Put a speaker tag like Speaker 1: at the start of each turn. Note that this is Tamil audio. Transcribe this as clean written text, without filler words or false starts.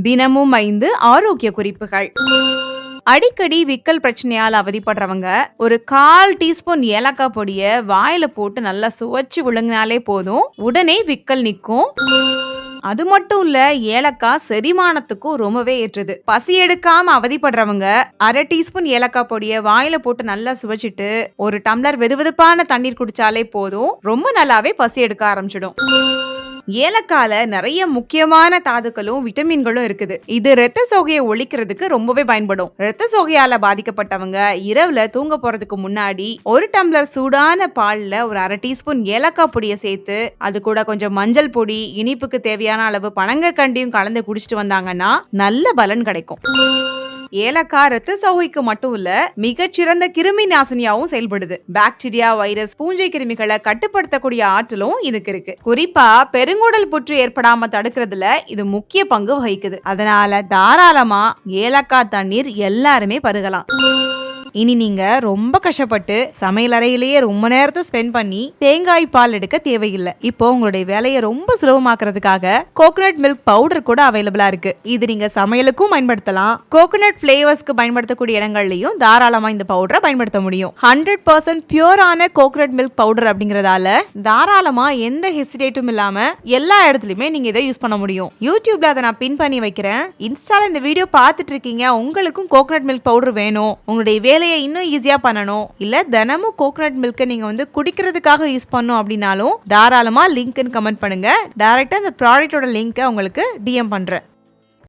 Speaker 1: தினமும் 5 ஆரோக்கிய குறிப்புகள். அடிக்கடி விக்கல் பிரச்சனையால அவதிப்படுறவங்க ஒரு 1/4 டீஸ்பூன் ஏலக்காய் பொடிய வாயில போட்டு நல்லா சுவைச்சு விழுங்கினாலே போதும், உடனே விக்கல் நிக்கும். அது மட்டும் இல்ல, ஏலக்காய் செரிமானத்துக்கும் ரொம்பவே ஏற்றது. பசி எடுக்காம அவதிப்படுறவங்க 1/2 டீஸ்பூன் ஏலக்காய் பொடிய வாயில போட்டு நல்லா சுவைச்சிட்டு 1 டம்ளர் வெதுவெதுப்பான தண்ணீர் குடிச்சாலே போதும், ரொம்ப நல்லாவே பசி எடுக்க ஆரம்பிச்சிடும். ஏலக்கால நிறைய முக்கியமான தாதுக்களும் விட்டமின்களும் இருக்குது. இது இரத்த சோகையை ஒழிக்கிறதுக்கு ரொம்பவே பயன்படும். இரத்த சோகையால பாதிக்கப்பட்டவங்க இரவுல தூங்க போறதுக்கு முன்னாடி 1 டம்ளர் சூடான பால்ல ஒரு 1/2 டீஸ்பூன் ஏலக்காய் பொடியை சேர்த்து அது கூட கொஞ்சம் மஞ்சள் பொடி, இனிப்புக்கு தேவையான அளவு பனங்கற்கண்டையும் கலந்து குடிச்சிட்டு வந்தாங்கன்னா நல்ல பலன் கிடைக்கும். ஏலக்காய் இரத்த சோகைக்கு மட்டும் இல்ல, மிகச்சிறந்த கிருமி நாசினியாவும் செயல்படுது. பாக்டீரியா, வைரஸ், பூஞ்சை கிருமிகளை கட்டுப்படுத்தக்கூடிய ஆற்றலும் இதுக்கு இருக்கு. குறிப்பா பெருங்குடல் புற்று ஏற்படாம தடுக்கிறதுல இது முக்கிய பங்கு வகிக்குது. அதனால தாராளமா ஏலக்காய் தண்ணீர் எல்லாருமே பருகலாம். இனி நீங்க ரொம்ப கஷ்டப்பட்டு சமையல் அறையிலேயே ரொம்ப நேரத்தை ஸ்பெண்ட் பண்ணி தேங்காய் பால் எடுக்க தேவையில்லை. இப்போ உங்களுடைய வேலையை ரொம்ப சுலபமாக்குறதுக்காக கோகனட் மில்க் பவுடர் கூட அவைலபிளா இருக்கு. இது நீங்க சமையலுக்கும் பயன்படுத்தலாம், கோகனட் பிளேவர்ஸ்க்கு பயன்படுத்தக்கூடிய இடங்கள்லயும் தாராளமா இந்த பவுடரை பயன்படுத்த முடியும். 100% பியூரான கோகனட் மில்க் பவுடர் அப்படிங்கறதால தாராளமா எந்த ஹெசிடேட்டும் இல்லாம எல்லா இடத்துலயுமே நீங்க இதை யூஸ் பண்ண முடியும். யூடியூப்ல அதை நான் பின் பண்ணி வைக்கிறேன். இன்ஸ்டால இந்த வீடியோ பார்த்துட்டு இருக்கீங்க, உங்களுக்கும் கோகனட் மில்க் பவுடர் வேணும், உங்களுடைய வேலையை இன்னும் ஈஸியா பண்ணணும், இல்ல தினமும் கோகனட் மில்க் நீங்க குடிக்கிறதுக்காக யூஸ் பண்ணணும் அப்படின்னாலும் தாராளமா லிங்க் கமெண்ட் பண்ணுங்க. டைரக்டா அந்த ப்ராடக்ட்டோட லிங்கை உங்களுக்கு டிஎம் பண்றேன்.